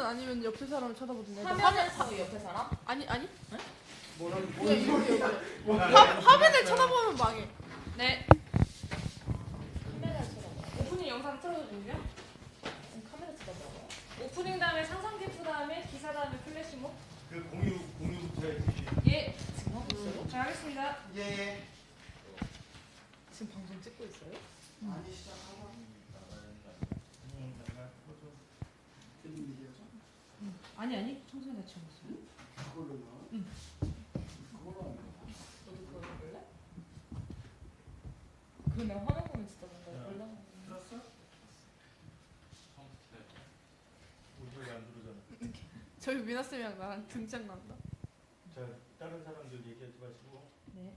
화면은 아니면 옆에 사람을 쳐다보든가. 화면을 차고 옆에 사람? 아니. 네? 뭐라는 화면을 쳐다보면 망해. 네. 카메라 쳐다봐. 오프닝 영상 틀어주세요. 카메라 쳐다봐요. 오프닝 다음에 상상 캠프 다음에 기사 다음에 플래시몹. 그 공유부터 해야지. 예. 지금 하고 있어요? 잘 하겠습니다. 예. 지금 방송 찍고 있어요? 많이 시작하고. 아니 청소년 같이 먹었어요. 그걸로 나. 응. 그걸로 안 돼. 너도 그거 볼래? 그거 내가 화면 보면 진짜 뭔가 올라. 들었어? 우리가 안 들어오잖아. 저희 미나 쌤이랑 나랑 등장 난다. 자, 다른 사람들 얘기하지 마시고. 네.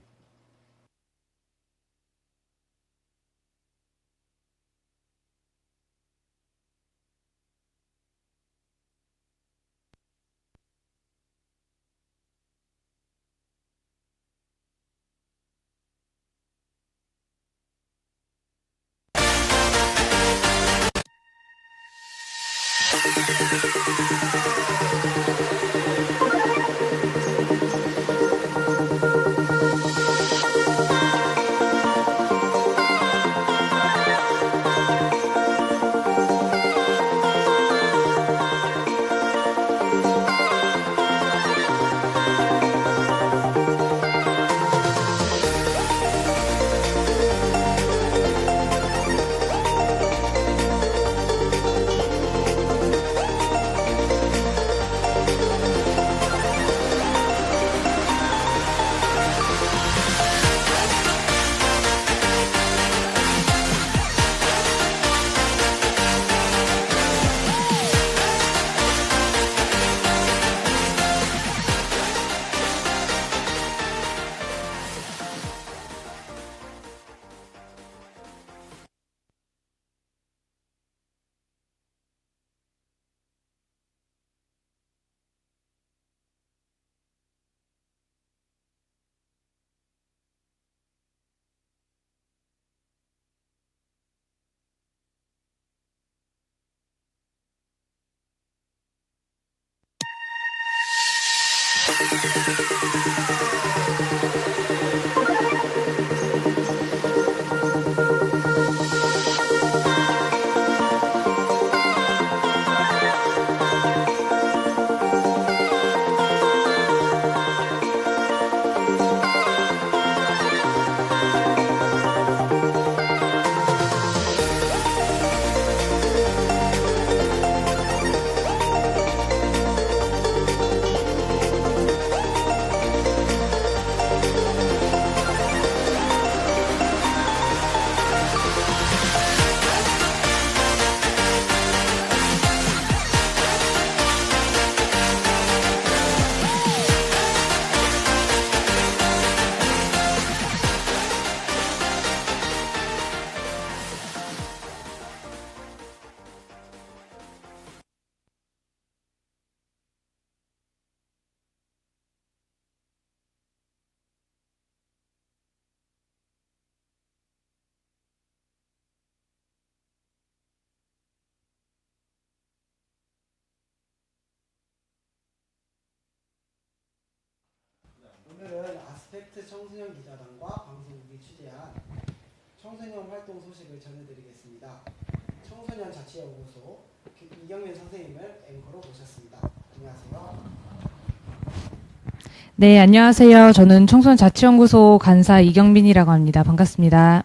오늘은 아스펙트 청소년 기자단과 방송국이 취재한 청소년 활동 소식을 전해드리겠습니다. 청소년 자치연구소 이경민 선생님을 앵커로 모셨습니다. 안녕하세요. 네, 안녕하세요. 저는 청소년 자치연구소 간사 이경민이라고 합니다. 반갑습니다.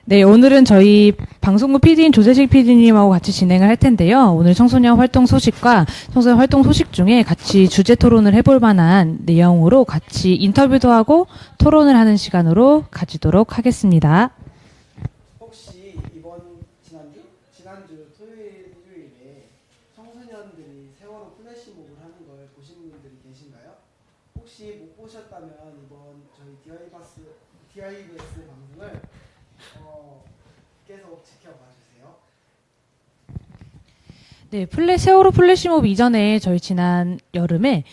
네, 오늘은 저희 방송국 PD인 조재식 PD님하고 같이 진행을 할 텐데요. 오늘 청소년 활동 소식과 청소년 활동 소식 중에 같이 주제 토론을 해볼 만한 내용으로 같이 인터뷰도 하고 토론을 하는 시간으로 가지도록 하겠습니다. 혹시 지난주 토요일에 청소년들이 세월호 플래시몹을 하는 걸 보신 분들이 계신가요? 혹시 못 보셨다면 이번 저희 DIBS 방송을 계속 지켜봐 주세요. 네, 세월호 플래시몹 이전에 저희 지난 여름에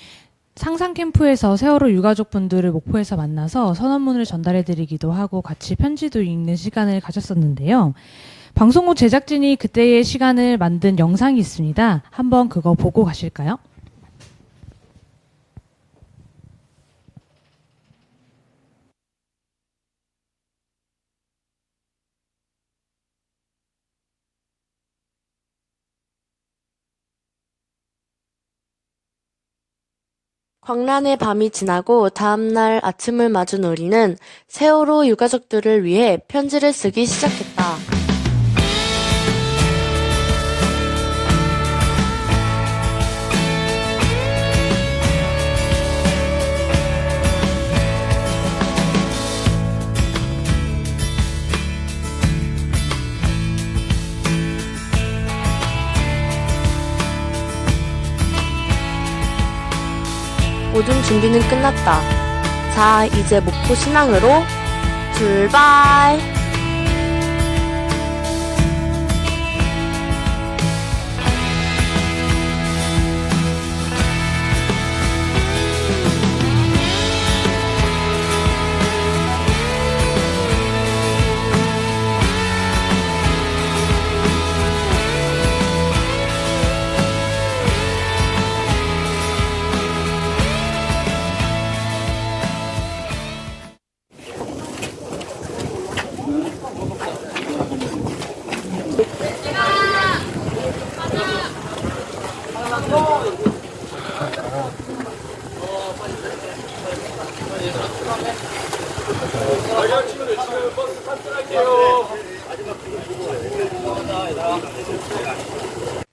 상상 캠프에서 세월호 유가족분들을 목포에서 만나서 선언문을 전달해드리기도 하고 같이 편지도 읽는 시간을 가졌었는데요. 방송국 제작진이 그때의 시간을 만든 영상이 있습니다. 한번 그거 보고 가실까요? 광란의 밤이 지나고 다음날 아침을 맞은 우리는 세월호 유가족들을 위해 편지를 쓰기 시작했다. 모든 준비는 끝났다. 자, 이제 목포 신항으로 출발!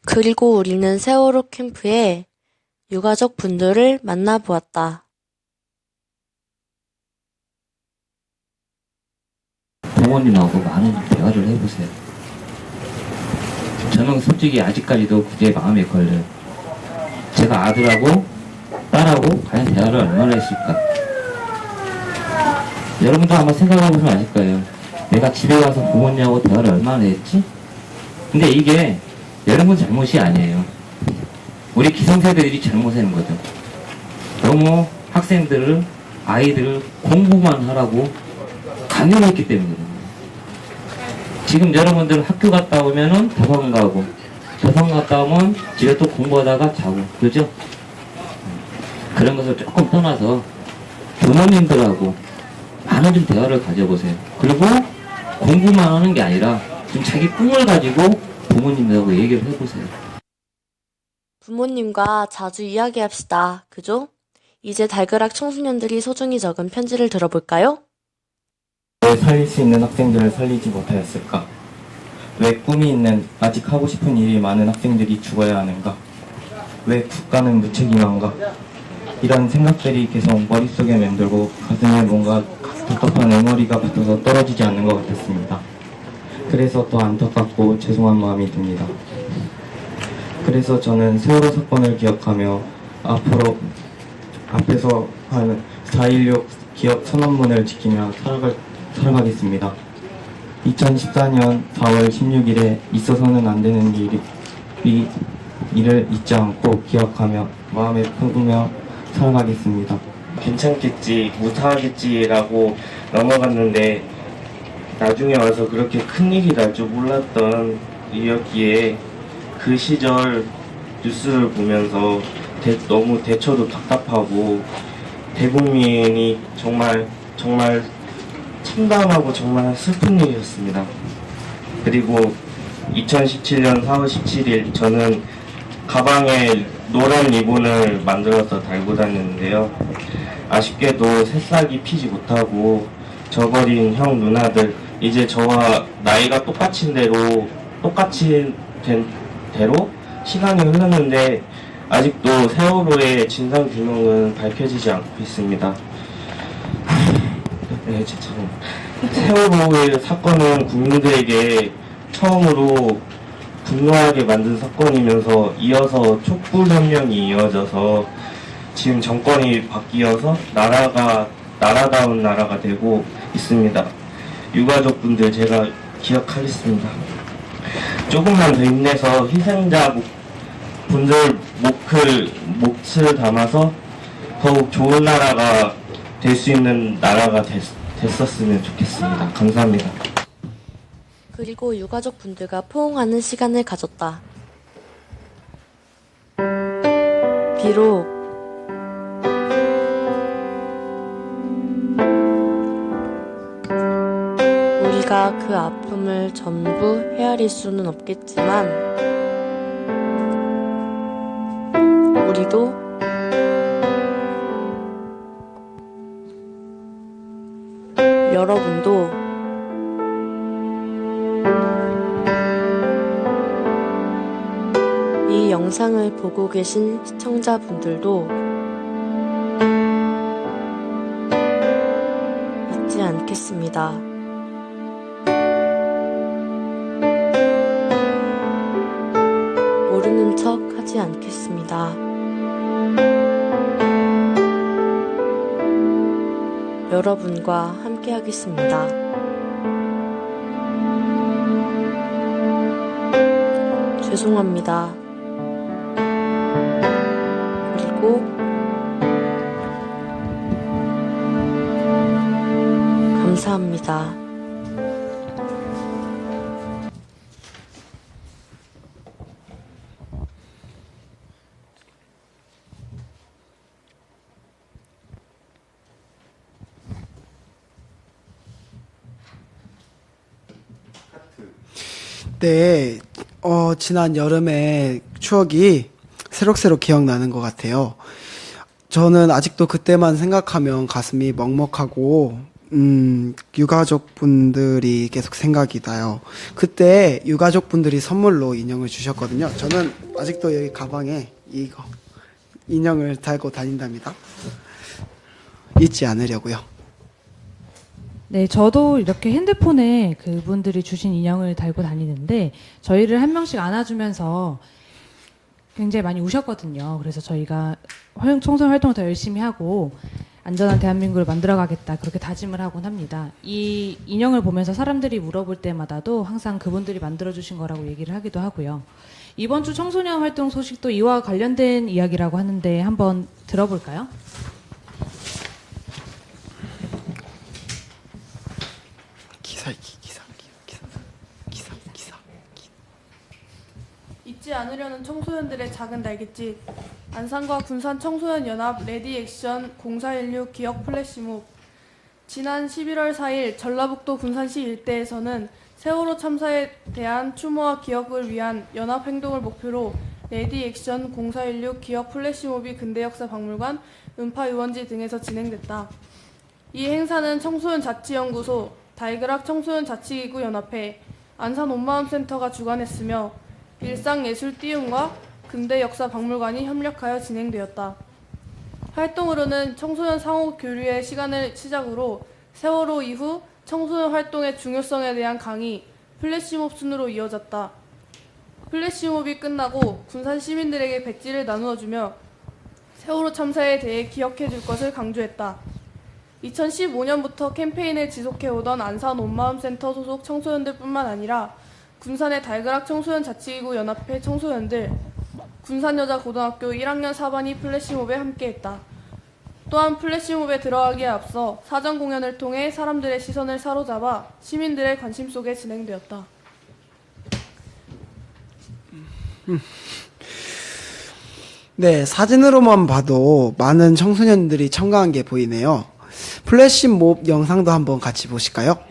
그리고 우리는 세월호 캠프에 유가족 분들을 만나보았다. 부모님하고 많은 대화를 해보세요. 저는 솔직히 아직까지도 그게 마음에 걸려요. 제가 아들하고 딸하고 과연 대화를 얼마나 했을까? 여러분도 한번 생각해보시면 아실 거예요. 내가 집에 가서 부모님하고 대화를 얼마나 했지? 근데 이게 여러분 잘못이 아니에요. 우리 기성세대들이 잘못하는 거죠. 너무 학생들을, 아이들을 공부만 하라고 강요했기 때문이거든요. 지금 여러분들 학교 갔다 오면은 도서관 가고, 도서관 갔다 오면 집에 또 공부하다가 자고, 그죠? 그런 것을 조금 떠나서 부모님들하고 많은 좀 대화를 가져보세요. 그리고 공부만 하는 게 아니라 좀 자기 꿈을 가지고 부모님들하고 얘기를 해보세요. 부모님과 자주 이야기합시다. 그죠? 이제 달그락 청소년들이 소중히 적은 편지를 들어볼까요? 왜 살릴 수 있는 학생들을 살리지 못하였을까? 왜 꿈이 있는, 아직 하고 싶은 일이 많은 학생들이 죽어야 하는가? 왜 국가는 무책임한가? 이런 생각들이 계속 머릿속에 맴돌고 가슴에 뭔가 답답한 응어리가 붙어서 떨어지지 않는 것 같았습니다. 그래서 더 안타깝고 죄송한 마음이 듭니다. 그래서 저는 세월호 사건을 기억하며 앞에서 하는 4.16 기억 선언문을 지키며 살아가겠습니다. 2014년 4월 16일에 있어서는 안 되는 일을 잊지 않고 기억하며 마음에 품으며 살아가겠습니다. 괜찮겠지, 무사하겠지라고 넘어갔는데 나중에 와서 그렇게 큰일이 날 줄 몰랐던 일이었기에 그 시절 뉴스를 보면서 너무 대처도 답답하고 대국민이 정말 참담하고 정말 슬픈 일이었습니다. 그리고 2017년 4월 17일 저는 가방에 노란 리본을 만들어서 달고 다녔는데요. 아쉽게도 새싹이 피지 못하고 저버린 형 누나들, 이제 저와 나이가 똑같이 된 대로 시간이 흘렀는데 아직도 세월호의 진상규명은 밝혀지지 않고 있습니다. 네, 진짜 세월호의 사건은 국민들에게 처음으로 분노하게 만든 사건이면서 이어서 촛불혁명이 이어져서 지금 정권이 바뀌어서 나라다운 나라가 되고 있습니다. 유가족분들 제가 기억하겠습니다. 조금만 더 힘내서 희생자 분들 몫을 담아서 더욱 좋은 나라가 될 수 있는 나라가 됐었으면 좋겠습니다. 감사합니다. 그리고 유가족 분들과 포옹하는 시간을 가졌다. 비록 우리가 그 아픔을 전부 헤아릴 수는 없겠지만 우리도 여러분도 이 영상을 보고 계신 시청자분들도 잊지 않겠습니다. 모르는 척 하지 않겠습니다. 여러분과 함께 하겠습니다. 죄송합니다. 그리고 감사합니다. 네, 지난 여름의 추억이 새록새록 기억나는 것 같아요. 저는 아직도 그때만 생각하면 가슴이 먹먹하고, 유가족분들이 계속 생각이 나요. 그때 유가족분들이 선물로 인형을 주셨거든요. 저는 아직도 여기 가방에 이거, 인형을 달고 다닌답니다. 잊지 않으려고요. 네, 저도 이렇게 핸드폰에 그분들이 주신 인형을 달고 다니는데 저희를 한 명씩 안아주면서 굉장히 많이 우셨거든요. 그래서 저희가 청소년 활동을 더 열심히 하고 안전한 대한민국을 만들어가겠다 그렇게 다짐을 하곤 합니다. 이 인형을 보면서 사람들이 물어볼 때마다도 항상 그분들이 만들어주신 거라고 얘기를 하기도 하고요. 이번 주 청소년 활동 소식도 이와 관련된 이야기라고 하는데 한번 들어볼까요? 잊지 않으려는 청소년들의 작은 날갯짓. 안산과 군산 청소년연합 레디액션 0416 기억 플래시몹. 지난 11월 4일 전라북도 군산시 일대에서는 세월호 참사에 대한 추모와 기억을 위한 연합행동을 목표로 레디액션 0416 기억 플래시몹이 근대역사박물관, 음파유원지 등에서 진행됐다. 이 행사는 청소년자치연구소, 달그락 청소년자치기구 연합회, 안산 온마음센터가 주관했으며 일상예술띄움과 근대역사박물관이 협력하여 진행되었다. 활동으로는 청소년 상호 교류의 시간을 시작으로 세월호 이후 청소년 활동의 중요성에 대한 강의, 플래시몹 순으로 이어졌다. 플래시몹이 끝나고 군산 시민들에게 배지를 나누어주며 세월호 참사에 대해 기억해줄 것을 강조했다. 2015년부터 캠페인을 지속해오던 안산 온마음센터 소속 청소년들뿐만 아니라 군산의 달그락 청소년자치기구 연합회 청소년들, 군산여자고등학교 1학년 4반이 플래시몹에 함께했다. 또한 플래시몹에 들어가기에 앞서 사전 공연을 통해 사람들의 시선을 사로잡아 시민들의 관심 속에 진행되었다. 네, 사진으로만 봐도 많은 청소년들이 참가한 게 보이네요. 플래시몹 영상도 한번 같이 보실까요?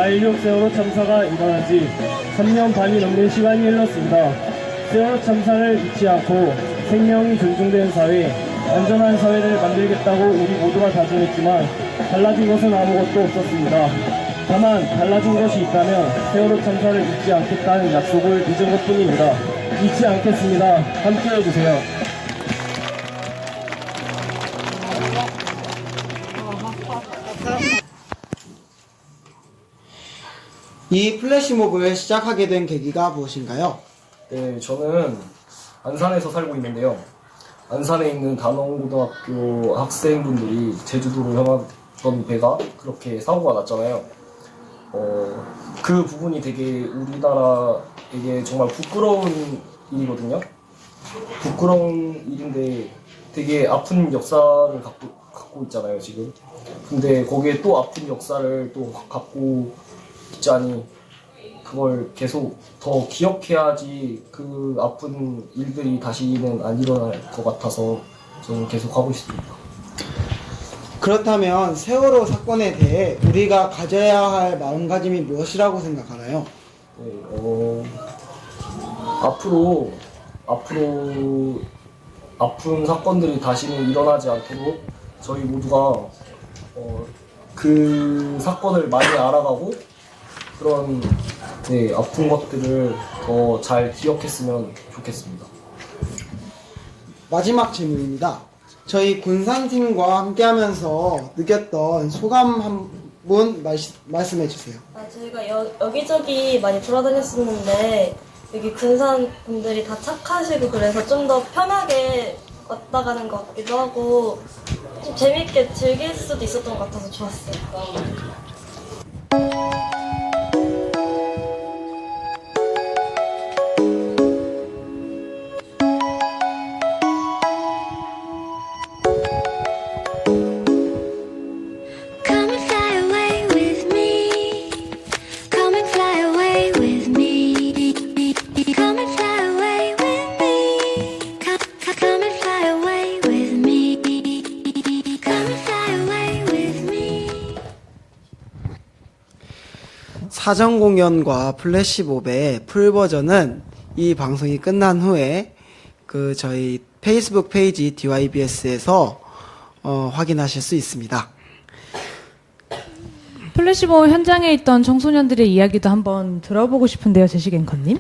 4.16 세월호 참사가 일어난 지 3년 반이 넘는 시간이 흘렀습니다. 세월호 참사를 잊지 않고 생명이 존중되는 사회, 안전한 사회를 만들겠다고 우리 모두가 다짐했지만 달라진 것은 아무것도 없었습니다. 다만 달라진 것이 있다면 세월호 참사를 잊지 않겠다는 약속을 잊은 것뿐입니다. 잊지 않겠습니다. 함께 해주세요. 이 플래시몹을 시작하게 된 계기가 무엇인가요? 네, 저는 안산에서 살고 있는데요. 안산에 있는 단원고등학교 학생분들이 제주도로 향하던 배가 그렇게 사고가 났잖아요. 그 부분이 되게 우리나라에게 정말 부끄러운 일이거든요. 부끄러운 일인데 되게 아픈 역사를 갖고 있잖아요, 지금. 근데 거기에 또 아픈 역사를 또 갖고 있자니 그걸 계속 더 기억해야지 그 아픈 일들이 다시는 안 일어날 것 같아서 저는 계속 하고 있습니다. 그렇다면 세월호 사건에 대해 우리가 가져야 할 마음가짐이 무엇이라고 생각하나요? 네, 앞으로 아픈 사건들이 다시는 일어나지 않도록 저희 모두가 그 사건을 많이 알아가고 그런 아픈 것들을 더 잘 기억했으면 좋겠습니다. 마지막 질문입니다. 저희 군산팀과 함께하면서 느꼈던 소감 한 분 말씀해 주세요. 저희가 여기저기 많이 돌아다녔었는데 여기 군산 분들이 다 착하시고 그래서 좀 더 편하게 왔다 가는 것 같기도 하고 좀 재밌게 즐길 수도 있었던 것 같아서 좋았어요. 사전 공연과 플래시몹의 풀 버전은 이 방송이 끝난 후에 저희 페이스북 페이지 DYBS에서 확인하실 수 있습니다. 플래시몹 현장에 있던 청소년들의 이야기도 한번 들어보고 싶은데요, 제식 앵커님.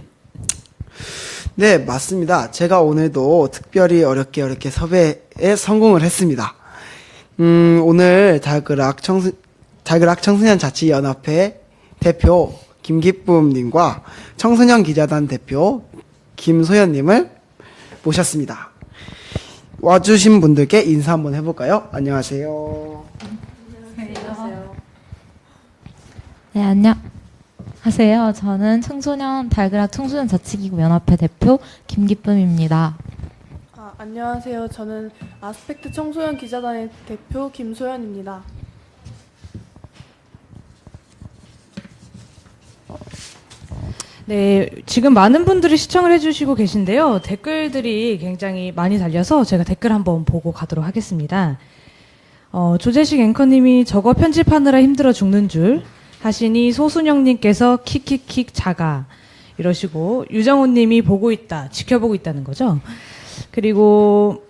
네, 맞습니다. 제가 오늘도 특별히 어렵게 섭외에 성공을 했습니다. 오늘 달그락 청소년 자치연합회 대표 김기쁨님과 청소년 기자단 대표 김소연님을 모셨습니다. 와주신 분들께 인사 한번 해볼까요? 안녕하세요. 안녕하세요. 네, 안녕하세요. 저는 청소년 달그락 청소년 자치기구 연합회 대표 김기쁨입니다. 안녕하세요. 저는 아스펙트 청소년 기자단의 대표 김소연입니다. 네, 지금 많은 분들이 시청을 해주시고 계신데요. 댓글들이 굉장히 많이 달려서 제가 댓글 한번 보고 가도록 하겠습니다. 조재식 앵커님이 저거 편집하느라 힘들어 죽는 줄 하시니 소순영님께서 킥킥킥 자가 이러시고 유정훈님이 보고 있다, 지켜보고 있다는 거죠. 그리고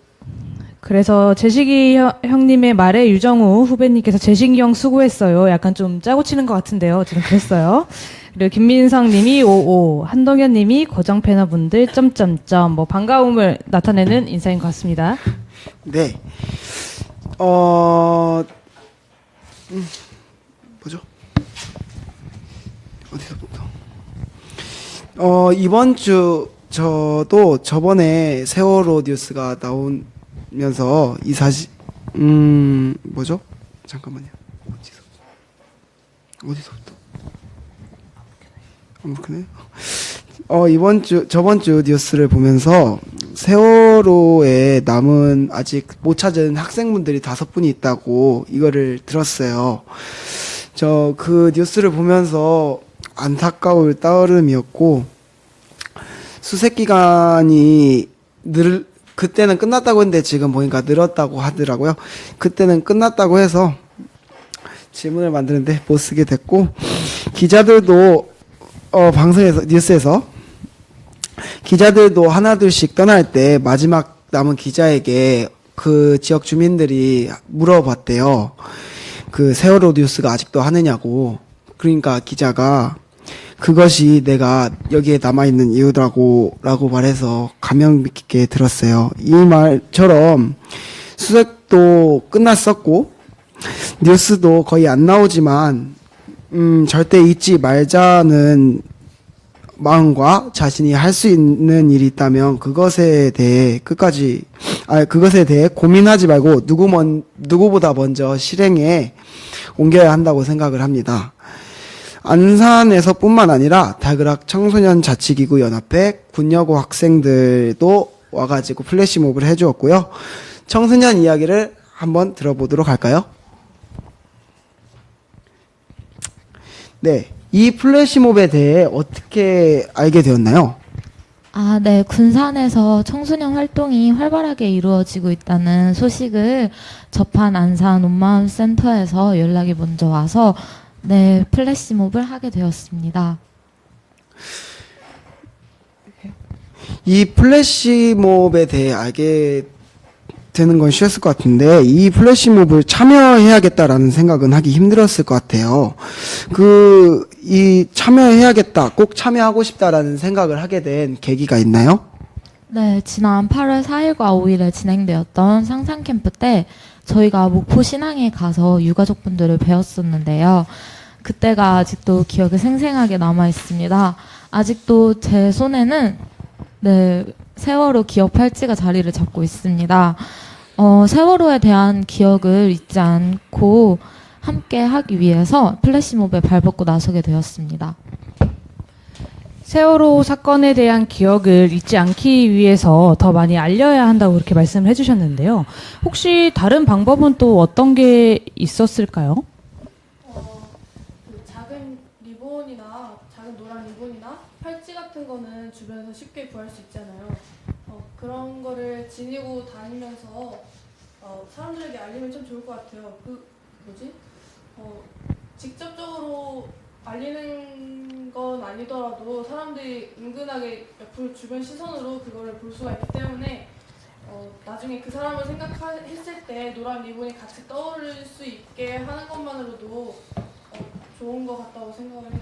그래서 재식이 형님의 말에 유정우 후배님께서 재식이 형 수고했어요. 약간 좀 짜고 치는 것 같은데요. 저는 그랬어요. 그리고 김민성님이 오오, 한동현님이 고정 패너분들 점점점 뭐 반가움을 나타내는 인사인 것 같습니다. 네, 뭐죠? 어디서부터? 이번 주 저도 저번에 세월호 뉴스가 나오면서 이 사실 뭐죠? 잠깐만요. 어디서부터? 아무렇게네. 저번 주 뉴스를 보면서 세월호에 남은 아직 못 찾은 학생분들이 5분이 있다고 이거를 들었어요. 저 그 뉴스를 보면서 안타까울 따름이었고, 수색 기간이 그때는 끝났다고 했는데 지금 보니까 늘었다고 하더라고요. 그때는 끝났다고 해서 질문을 만드는데 못 쓰게 됐고, 기자들도 방송에서 뉴스에서 기자들도 하나둘씩 떠날 때 마지막 남은 기자에게 그 지역 주민들이 물어봤대요. 그 세월호 뉴스가 아직도 하느냐고. 그러니까 기자가 그것이 내가 여기에 남아있는 이유라고 말해서 감명 깊게 들었어요. 이 말처럼 수색도 끝났었고 뉴스도 거의 안 나오지만 절대 잊지 말자는 마음과 자신이 할 수 있는 일이 있다면 그것에 대해 고민하지 말고 누구보다 먼저 실행에 옮겨야 한다고 생각을 합니다. 안산에서뿐만 아니라 달그락 청소년 자치기구 연합회 군여고 학생들도 와가지고 플래시몹을 해주었고요. 청소년 이야기를 한번 들어보도록 할까요? 네, 이 플래시몹에 대해 어떻게 알게 되었나요? 네. 군산에서 청소년 활동이 활발하게 이루어지고 있다는 소식을 접한 안산 온마음 센터에서 연락이 먼저 와서 네, 플래시몹을 하게 되었습니다. 이 플래시몹에 대해 알게 되는 건 쉬웠을 것 같은데 이 플래시몹을 참여해야겠다라는 생각은 하기 힘들었을 것 같아요. 이 참여해야겠다, 꼭 참여하고 싶다라는 생각을 하게 된 계기가 있나요? 네, 지난 8월 4일과 5일에 진행되었던 상상 캠프 때 저희가 목포 신항에 가서 유가족분들을 배웠었는데요. 그때가 아직도 기억에 생생하게 남아 있습니다. 아직도 제 손에는 네, 세월호 기억 팔찌가 자리를 잡고 있습니다. 세월호에 대한 기억을 잊지 않고 함께 하기 위해서 플래시몹에 발벗고 나서게 되었습니다. 세월호 사건에 대한 기억을 잊지 않기 위해서 더 많이 알려야 한다고 그렇게 말씀을 해주셨는데요. 혹시 다른 방법은 또 어떤 게 있었을까요? 그 작은 리본이나 작은 노란 리본이나 팔찌 같은 거는 주변에서 쉽게 구할 수 있잖아요. 그런 거를 지니고 다니면서 사람들에게 알리면 참 좋을 것 같아요. 직접적으로 알리는 건 아니더라도 사람들이 은근하게 옆으로 주변 시선으로 그거를 볼 수가 있기 때문에 나중에 그 사람을 생각했을 때 노란 리본이 같이 떠오를 수 있게 하는 것만으로도 좋은 것 같다고 생각을 해요.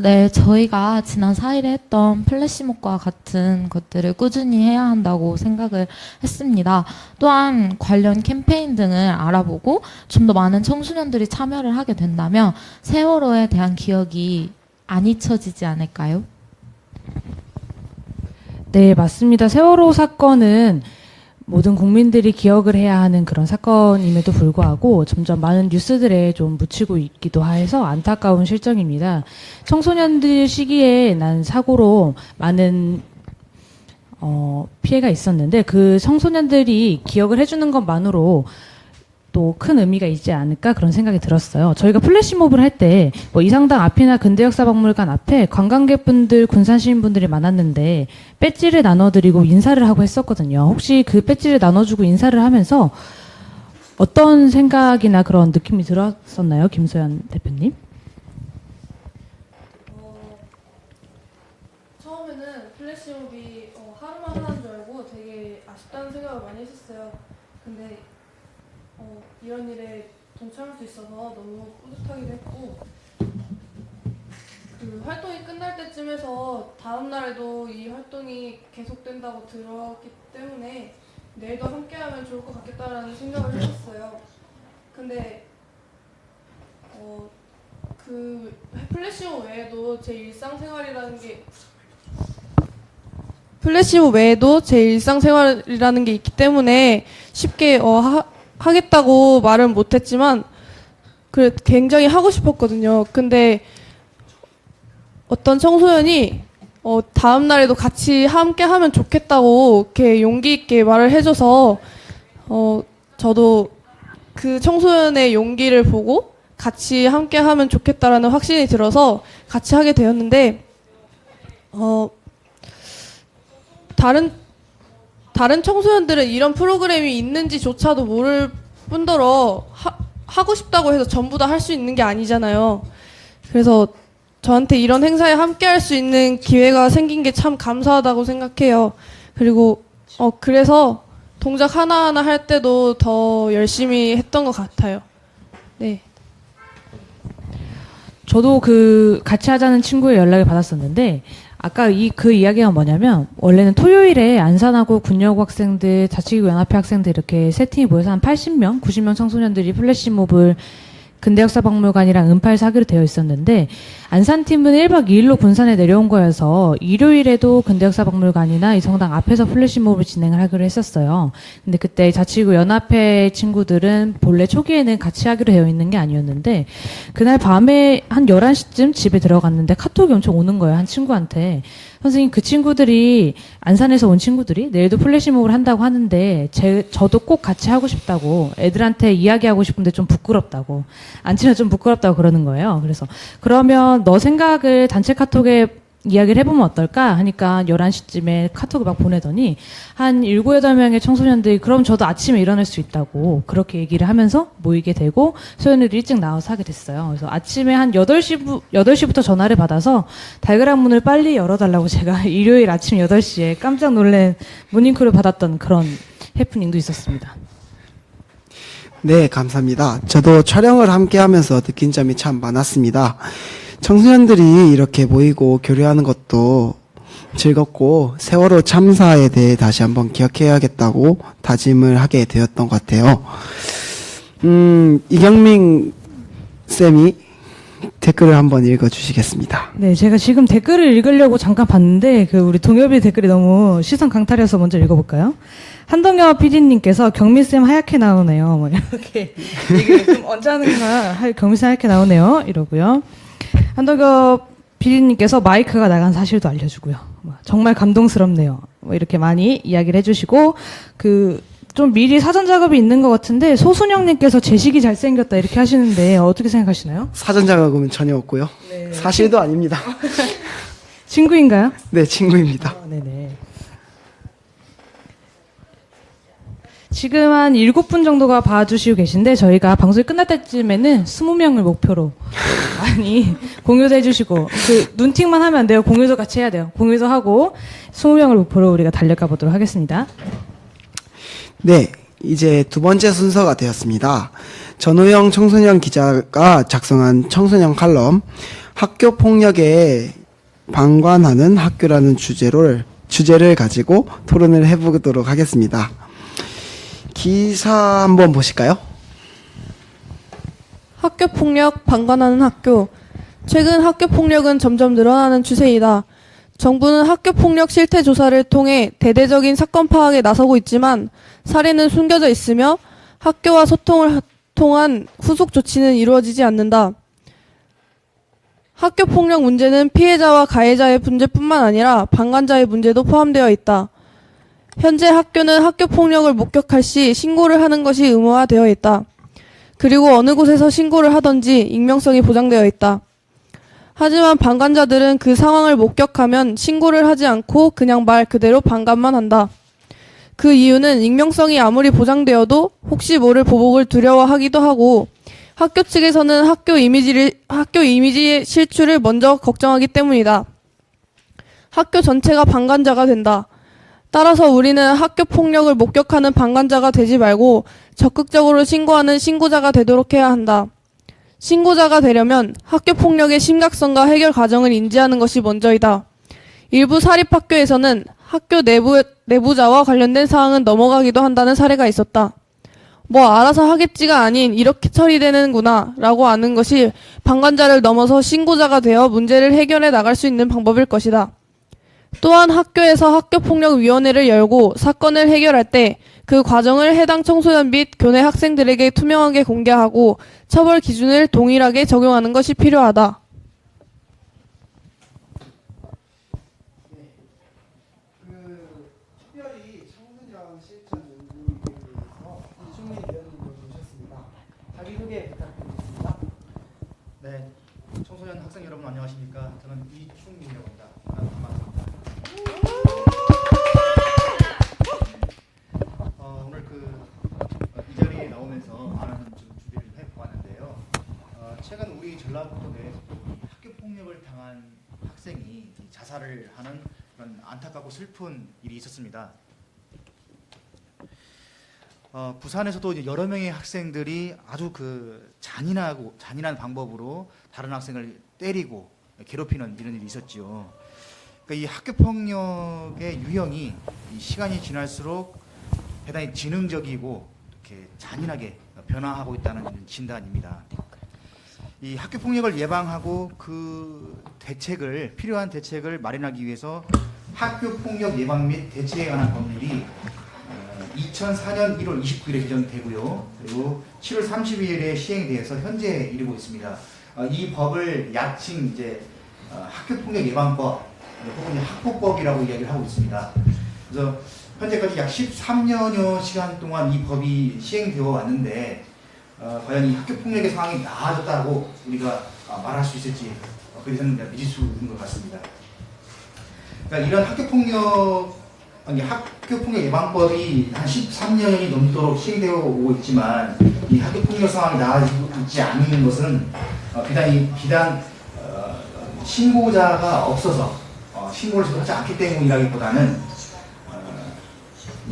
네. 저희가 지난 4일에 했던 플래시몹과 같은 것들을 꾸준히 해야 한다고 생각을 했습니다. 또한 관련 캠페인 등을 알아보고 좀 더 많은 청소년들이 참여를 하게 된다면 세월호에 대한 기억이 안 잊혀지지 않을까요? 네, 맞습니다. 세월호 사건은 모든 국민들이 기억을 해야 하는 그런 사건임에도 불구하고 점점 많은 뉴스들에 좀 묻히고 있기도 해서 안타까운 실정입니다. 청소년들 시기에 난 사고로 많은 피해가 있었는데 그 청소년들이 기억을 해주는 것만으로 또 큰 의미가 있지 않을까 그런 생각이 들었어요. 저희가 플래시몹을 할 때 이상당 앞이나 근대역사박물관 앞에 관광객분들, 군산시민분들이 많았는데 배지를 나눠드리고 인사를 하고 했었거든요. 혹시 그 배지를 나눠주고 인사를 하면서 어떤 생각이나 그런 느낌이 들었었나요, 김소연 대표님? 처음에는 플래시몹이 하루만 하는 줄 알고 되게 아쉽다는 생각을 많이 했었어요. 근데 이런 일에 동참할 수 있어서 너무 뿌듯하기도 했고 그 활동이 끝날 때쯤에서 다음 날에도 이 활동이 계속된다고 들었기 때문에 내일도 함께하면 좋을 것 같겠다라는 생각을 했었어요. 근데 그 플래시몹 외에도 제 일상생활이라는 게 있기 때문에 쉽게 하겠다고 말은 못했지만 굉장히 하고 싶었거든요. 근데 어떤 청소년이 다음 날에도 같이 함께 하면 좋겠다고 이렇게 용기 있게 말을 해줘서 저도 그 청소년의 용기를 보고 같이 함께 하면 좋겠다라는 확신이 들어서 같이 하게 되었는데 다른 청소년들은 이런 프로그램이 있는지조차도 모를 뿐더러 하고 싶다고 해서 전부 다 할 수 있는 게 아니잖아요. 그래서 저한테 이런 행사에 함께 할 수 있는 기회가 생긴 게 참 감사하다고 생각해요. 그리고 그래서 동작 하나하나 할 때도 더 열심히 했던 것 같아요. 네. 저도 그 같이 하자는 친구의 연락을 받았었는데 아까 그 이야기가 뭐냐면 원래는 토요일에 안산하고 군여고 학생들, 자치기구 연합회 학생들 이렇게 세 팀이 모여서 한 80명, 90명 청소년들이 플래시몹을 근대역사박물관이랑 은팔에서 하기로 되어 있었는데 안산팀은 1박 2일로 군산에 내려온 거여서 일요일에도 근대역사박물관이나 이 성당 앞에서 플래시몹을 진행을 하기로 했었어요. 근데 그때 자치구 연합회 친구들은 본래 초기에는 같이 하기로 되어 있는 게 아니었는데 그날 밤에 한 11시쯤 집에 들어갔는데 카톡이 엄청 오는 거예요. 한 친구한테. 선생님, 그 친구들이 안산에서 온 친구들이 내일도 플래시몹을 한다고 하는데 저도 꼭 같이 하고 싶다고, 애들한테 이야기하고 싶은데 좀 부끄럽다고, 안 치면 좀 부끄럽다고 그러는 거예요. 그래서 그러면 너 생각을 단체 카톡에 이야기를 해보면 어떨까 하니까 11시쯤에 카톡을 막 보내더니 한 7, 8명의 청소년들이 그럼 저도 아침에 일어날 수 있다고 그렇게 얘기를 하면서 모이게 되고 소연이도 일찍 나와서 하게 됐어요. 그래서 아침에 한 8시부터 전화를 받아서 달그락 문을 빨리 열어달라고 제가 일요일 아침 8시에 깜짝 놀란 모닝콜을 받았던 그런 해프닝도 있었습니다. 네, 감사합니다. 저도 촬영을 함께 하면서 느낀 점이 참 많았습니다. 청소년들이 이렇게 모이고 교류하는 것도 즐겁고 세월호 참사에 대해 다시 한번 기억해야겠다고 다짐을 하게 되었던 것 같아요. 이경민 쌤이 댓글을 한번 읽어주시겠습니다. 네, 제가 지금 댓글을 읽으려고 잠깐 봤는데 우리 동엽이 댓글이 너무 시선 강탈이어서 먼저 읽어볼까요? 한동엽 PD님께서 경민쌤 하얗게 나오네요. 뭐 이렇게 이게 좀 언짢은가 경민쌤 하얗게 나오네요. 이러고요. 한덕엽 PD님께서 마이크가 나간 사실도 알려주고요. 정말 감동스럽네요. 뭐 이렇게 많이 이야기를 해주시고 좀 미리 사전 작업이 있는 것 같은데 소순영님께서 제식이 잘생겼다 이렇게 하시는데 어떻게 생각하시나요? 사전 작업은 전혀 없고요. 네. 사실도 아닙니다. 친구인가요? 네, 친구입니다. 네네. 지금 한 7분 정도가 봐주시고 계신데 저희가 방송이 끝날 때쯤에는 20명을 목표로 많이 공유도 해주시고 눈팅만 하면 안 돼요. 공유도 같이 해야 돼요. 공유도 하고 20명을 목표로 우리가 달려가 보도록 하겠습니다. 네, 이제 두 번째 순서가 되었습니다. 전우영 청소년 기자가 작성한 청소년 칼럼 학교 폭력에 방관하는 학교라는 주제를 가지고 토론을 해보도록 하겠습니다. 기사 한번 보실까요? 학교 폭력 방관하는 학교. 최근 학교 폭력은 점점 늘어나는 추세이다. 정부는 학교 폭력 실태 조사를 통해 대대적인 사건 파악에 나서고 있지만 사례는 숨겨져 있으며 학교와 소통을 통한 후속 조치는 이루어지지 않는다. 학교 폭력 문제는 피해자와 가해자의 문제뿐만 아니라 방관자의 문제도 포함되어 있다. 현재 학교는 학교 폭력을 목격할 시 신고를 하는 것이 의무화되어 있다. 그리고 어느 곳에서 신고를 하든지 익명성이 보장되어 있다. 하지만 방관자들은 그 상황을 목격하면 신고를 하지 않고 그냥 말 그대로 방관만 한다. 그 이유는 익명성이 아무리 보장되어도 혹시 모를 보복을 두려워하기도 하고 학교 측에서는 학교 이미지의 실추를 먼저 걱정하기 때문이다. 학교 전체가 방관자가 된다. 따라서 우리는 학교 폭력을 목격하는 방관자가 되지 말고 적극적으로 신고하는 신고자가 되도록 해야 한다. 신고자가 되려면 학교 폭력의 심각성과 해결 과정을 인지하는 것이 먼저이다. 일부 사립학교에서는 학교 내부자와 관련된 사항은 넘어가기도 한다는 사례가 있었다. 뭐 알아서 하겠지가 아닌 이렇게 처리되는구나 라고 아는 것이 방관자를 넘어서 신고자가 되어 문제를 해결해 나갈 수 있는 방법일 것이다. 또한 학교에서 학교폭력위원회를 열고 사건을 해결할 때 그 과정을 해당 청소년 및 교내 학생들에게 투명하게 공개하고 처벌 기준을 동일하게 적용하는 것이 필요하다. 특별히 청소년 실천 연구에 대해서 이충민 위원님을 모셨습니다. 자기소개 부탁드리겠습니다. 네, 청소년 학생 여러분 안녕하십니까? 저는 이충민이라고 합니다. 반갑습니다. 오늘 이 자리에 나오면서 많은 준비를 해왔는데요. 전라북도 내에서도 이 학교 폭력을 당한 학생이 이 자살을 하는 그런 안타깝고 슬픈 일이 있었습니다. 부산에서도 이제 여러 명의 학생들이 아주 그 잔인한 방법으로 다른 학생을 때리고 괴롭히는 이런 일이 있었지요. 그러니까 이 학교 폭력의 유형이 이 시간이 지날수록 대단히 지능적이고 이렇게 잔인하게 변화하고 있다는 진단입니다. 이 학교 폭력을 예방하고 그 필요한 대책을 마련하기 위해서 학교 폭력 예방 및 대책에 관한 법률이 2004년 1월 29일에 개정되고요. 그리고 7월 30일에 시행돼서 현재 이르고 있습니다. 이 법을 야칭 이제 학교폭력 예방법 혹은 학폭법이라고 이야기를 하고 있습니다. 그래서 현재까지 약 13년여 시간 동안 이 법이 시행되어 왔는데 과연 이 학교폭력의 상황이 나아졌다고 우리가 말할 수 있을지 그래서는 믿을 수 있는 것 같습니다. 그러니까 이런 학교폭력 예방법이 한 13년이 넘도록 시행되어 오고 있지만 이 학교폭력 상황이 나아지고 있지 않는 것은 비단 신고자가 없어서 신고를 하지 않기 때문이라기보다는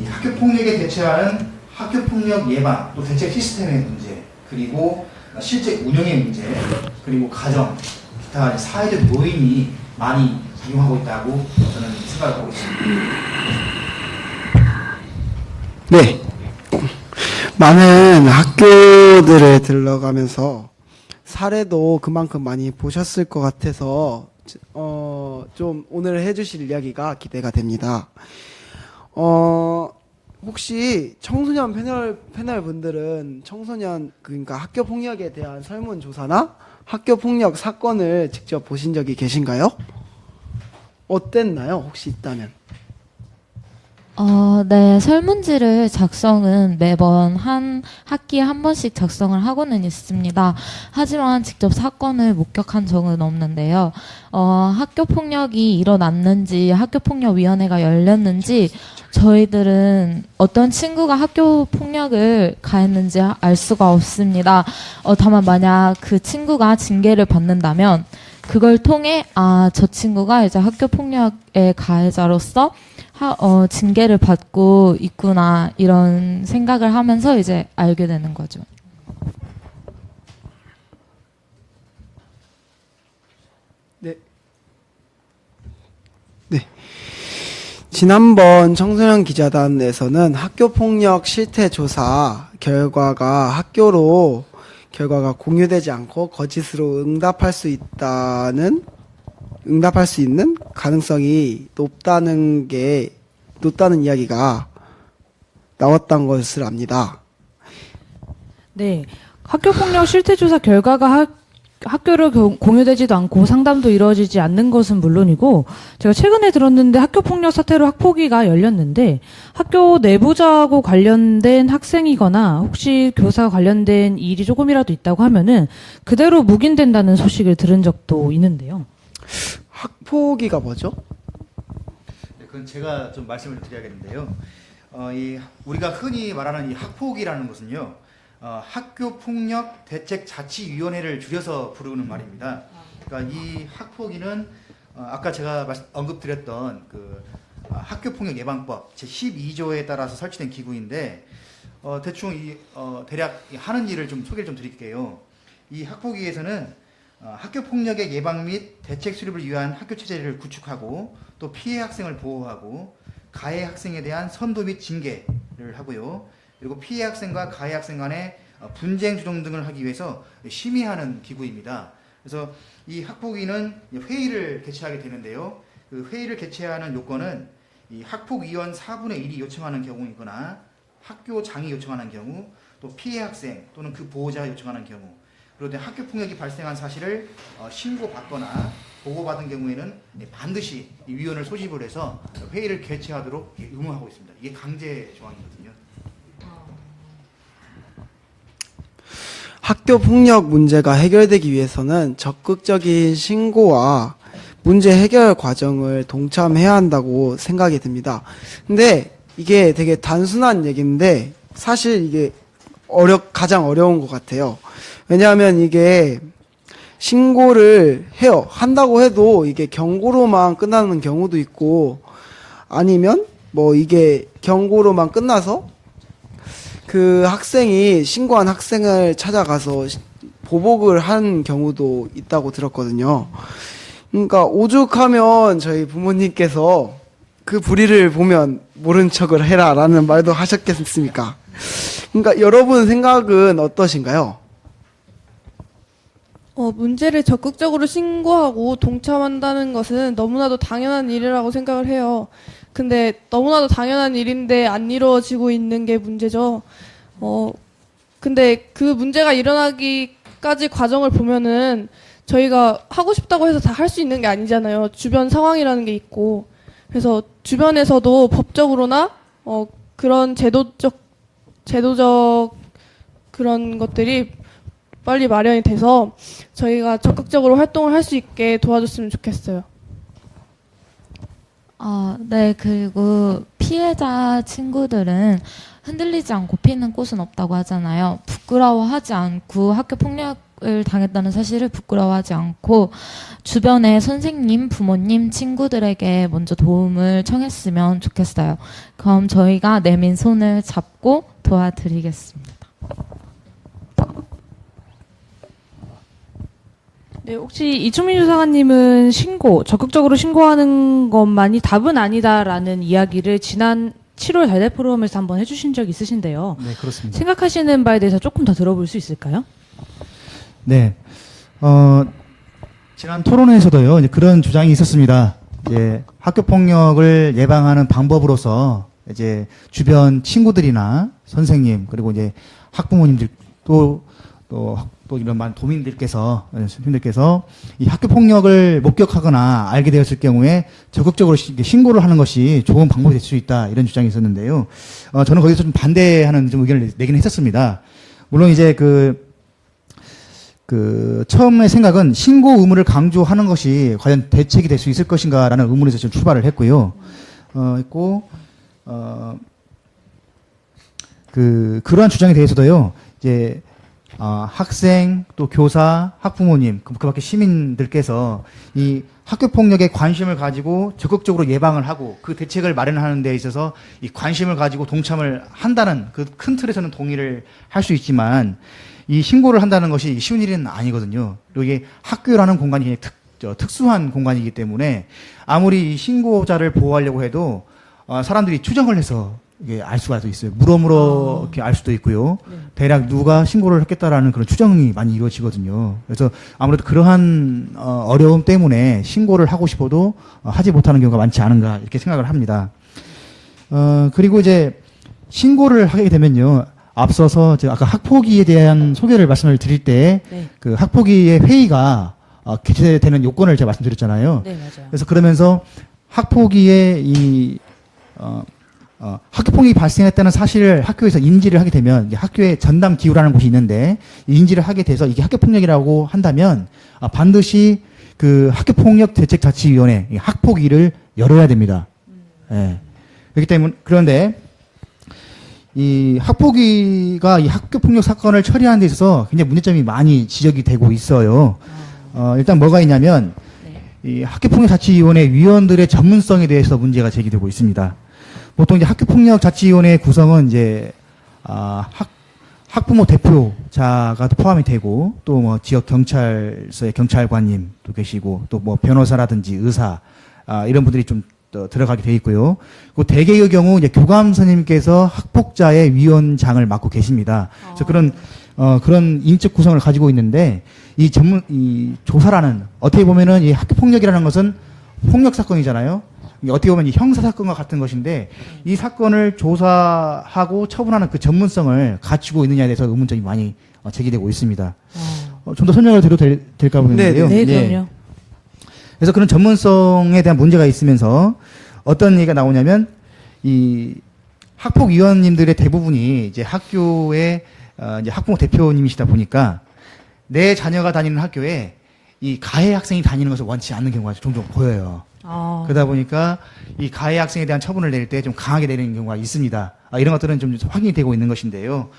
이 학교폭력에 대처하는 학교폭력 예방 또 대책 시스템의 문제 그리고 실제 운영의 문제 그리고 가정 기타 사회적 요인이 많이 작용하고 있다고 저는 생각하고 있습니다. 네. 많은 학교들에 들러가면서 사례도 그만큼 많이 보셨을 것 같아서 좀 오늘 해주실 이야기가 기대가 됩니다. 혹시 청소년 패널 분들은 그러니까 학교 폭력에 대한 설문조사나 학교 폭력 사건을 직접 보신 적이 계신가요? 어땠나요? 혹시 있다면? 네, 설문지를 작성은 매번 한 학기에 한 번씩 작성을 하고는 있습니다. 하지만 직접 사건을 목격한 적은 없는데요. 학교 폭력이 일어났는지, 학교 폭력위원회가 열렸는지, 저희들은 어떤 친구가 학교 폭력을 가했는지 알 수가 없습니다. 다만 만약 그 친구가 징계를 받는다면, 그걸 통해, 저 친구가 이제 학교 폭력의 가해자로서 징계를 받고 있구나 이런 생각을 하면서 이제 알게 되는 거죠. 네. 지난번 청소년 기자단에서는 학교폭력 실태조사 결과가 공유되지 않고 거짓으로 응답할 수 있는 가능성이 높다는 이야기가 나왔던 것을 압니다. 네. 학교폭력 실태조사 결과가 학교를 공유되지도 않고 상담도 이루어지지 않는 것은 물론이고 제가 최근에 들었는데 학교폭력 사태로 학폭위가 열렸는데 학교 내부자하고 관련된 학생이거나 혹시 교사 관련된 일이 조금이라도 있다고 하면은 그대로 묵인된다는 소식을 들은 적도 있는데요. 학폭위가 뭐죠? 네, 그건 제가 좀 말씀을 드려야겠는데요. 우리가 흔히 말하는 이 학폭위라는 것은요. 학교폭력 대책자치위원회를 줄여서 부르는 말입니다. 그러니까 이 학폭위는 아까 제가 언급드렸던 그 학교폭력 예방법 제12조에 따라서 설치된 기구인데 대충 대략 하는 일을 좀 소개를 좀 드릴게요. 이 학폭위에서는 학교폭력의 예방 및 대책 수립을 위한 학교 체제를 구축하고 또 피해 학생을 보호하고 가해 학생에 대한 선도 및 징계를 하고요. 그리고 피해 학생과 가해 학생 간의 분쟁 조정 등을 하기 위해서 심의하는 기구입니다. 그래서 이 학폭위는 회의를 개최하게 되는데요. 그 회의를 개최하는 요건은 이 학폭위원 4분의 1이 요청하는 경우이거나 학교장이 요청하는 경우 또 피해 학생 또는 그 보호자가 요청하는 경우 그런데 학교폭력이 발생한 사실을 신고받거나 보고받은 경우에는 반드시 이 위원을 소집을 해서 회의를 개최하도록 의무하고 있습니다. 이게 강제 조항이거든요. 학교 폭력 문제가 해결되기 위해서는 적극적인 신고와 문제 해결 과정을 동참해야 한다고 생각이 듭니다. 근데 이게 되게 단순한 얘기인데 사실 이게 가장 어려운 것 같아요. 왜냐하면 이게 신고를 해요. 한다고 해도 이게 경고로만 끝나는 경우도 있고 아니면 뭐 이게 경고로만 끝나서 그 학생이 신고한 학생을 찾아가서 보복을 한 경우도 있다고 들었거든요. 그러니까 오죽하면 저희 부모님께서 그 불의를 보면 모른 척을 해라라는 말도 하셨겠습니까? 그러니까 여러분 생각은 어떠신가요? 문제를 적극적으로 신고하고 동참한다는 것은 너무나도 당연한 일이라고 생각을 해요. 근데 너무나도 당연한 일인데 안 이루어지고 있는 게 문제죠. 근데 그 문제가 일어나기까지 과정을 보면은 저희가 하고 싶다고 해서 다 할 수 있는 게 아니잖아요. 주변 상황이라는 게 있고. 그래서 주변에서도 법적으로나 그런 제도적 그런 것들이 빨리 마련이 돼서 저희가 적극적으로 활동을 할 수 있게 도와줬으면 좋겠어요. 네, 그리고 피해자 친구들은 흔들리지 않고 피는 꽃은 없다고 하잖아요. 부끄러워하지 않고 학교 폭력을 당했다는 사실을 부끄러워하지 않고 주변의 선생님, 부모님, 친구들에게 먼저 도움을 청했으면 좋겠어요. 그럼 저희가 내민 손을 잡고 도와드리겠습니다. 네, 혹시 이충민 조사관님은 적극적으로 신고하는 것만이 답은 아니다라는 이야기를 지난 7월 달달 포럼에서 한번 해주신 적 있으신데요. 네, 그렇습니다. 생각하시는 바에 대해서 조금 더 들어볼 수 있을까요? 네, 지난 토론회에서도요, 이제 그런 주장이 있었습니다. 이제 학교 폭력을 예방하는 방법으로서 이제 주변 친구들이나 선생님 그리고 이제 학부모님들 또 이런 많은 도민들께서 이 학교 폭력을 목격하거나 알게 되었을 경우에 적극적으로 신고를 하는 것이 좋은 방법이 될 수 있다 이런 주장이 있었는데요. 저는 거기서 좀 반대하는 좀 의견을 내기는 했었습니다. 물론 이제 처음의 생각은 신고 의무를 강조하는 것이 과연 대책이 될 수 있을 것인가라는 의문에서 좀 출발을 했고요. 그러한 주장에 대해서도요, 이제 학생, 또 교사, 학부모님, 그 밖에 시민들께서 이 학교 폭력에 관심을 가지고 적극적으로 예방을 하고 그 대책을 마련하는 데 있어서 이 관심을 가지고 동참을 한다는 그 큰 틀에서는 동의를 할 수 있지만 이 신고를 한다는 것이 쉬운 일은 아니거든요. 그리고 이게 학교라는 공간이 특수한 공간이기 때문에 아무리 이 신고자를 보호하려고 해도 사람들이 추정을 해서 이게 알 수가 있어요. 물어물어 이렇게 알 수도 있고요. 네. 대략 누가 신고를 했겠다라는 그런 추정이 많이 이루어지거든요. 그래서 아무래도 그러한 어려움 때문에 신고를 하고 싶어도 하지 못하는 경우가 많지 않은가 이렇게 생각을 합니다. 그리고 이제 신고를 하게 되면요. 앞서서 제가 아까 학폭위에 대한 소개를 말씀을 드릴 때 그 학폭위의 회의가 개최되는 요건을 제가 말씀드렸잖아요. 네, 맞아요. 그래서 그러면서 학폭위의 학교폭력이 발생했다는 사실을 학교에서 인지를 하게 되면 학교에 전담 기구라는 곳이 있는데 인지를 하게 돼서 이게 학교폭력이라고 한다면 반드시 그 학교폭력대책자치위원회 학폭위를 열어야 됩니다. 예. 그렇기 때문에 그런데 이 학폭위가 이 학교폭력 사건을 처리하는 데 있어서 굉장히 문제점이 많이 지적이 되고 있어요. 일단 뭐가 있냐면 이 학교폭력자치위원회 위원들의 전문성에 대해서 문제가 제기되고 있습니다. 보통 이제 학교폭력자치위원회 구성은 이제 학부모 대표자가 포함이 되고 또 뭐 지역 경찰서의 경찰관님도 계시고 또 뭐 변호사라든지 의사 이런 분들이 좀 들어가게 돼 있고요. 그 대개의 경우 이제 교감 선생님께서 학폭자의 위원장을 맡고 계십니다. 그래서 그런 인적 구성을 가지고 있는데 이 조사라는 어떻게 보면은 이 학교폭력이라는 것은 폭력 사건이잖아요. 어떻게 보면 이 형사 사건과 같은 것인데 이 사건을 조사하고 처분하는 그 전문성을 갖추고 있느냐에 대해서 의문점이 많이 제기되고 있습니다. 좀 더 설명을 드려도 될까 보는데요. 네, 그럼요. 그래서 그런 전문성에 대한 문제가 있으면서 어떤 얘기가 나오냐면 이 학폭위원님들의 대부분이 이제 학교의 이제 학부모 대표님이시다 보니까 내 자녀가 다니는 학교에 이 가해 학생이 다니는 것을 원치 않는 경우가 종종 보여요. 그러다 보니까 이 가해 학생에 대한 처분을 내릴 때 좀 강하게 내리는 경우가 있습니다. 이런 것들은 좀 확인이 되고 있는 것인데요.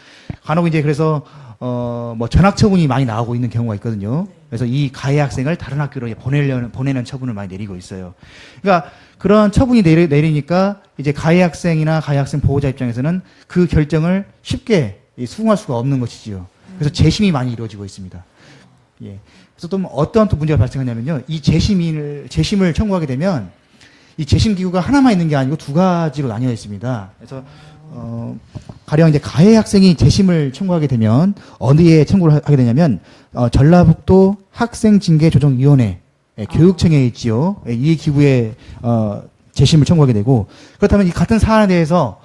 간혹 이제 그래서 뭐 전학 처분이 많이 나오고 있는 경우가 있거든요. 그래서 이 가해 학생을 다른 학교로 보내는 처분을 많이 내리고 있어요. 그러니까 그런 처분이 내리니까 이제 가해 학생이나 가해 학생 보호자 입장에서는 그 결정을 쉽게 수긍할 수가 없는 것이지요. 그래서 재심이 많이 이루어지고 있습니다. 예. 그래서 또 어떤 또 문제가 발생하냐면요. 이 재심을 청구하게 되면 이 재심 기구가 하나만 있는 게 아니고 두 가지로 나뉘어 있습니다. 그래서 가령 이제 가해 학생이 재심을 청구하게 되면 어디에 청구를 하게 되냐면 전라북도 학생징계조정위원회 교육청에 있지요. 이 기구에 재심을 청구하게 되고 그렇다면 이 같은 사안에 대해서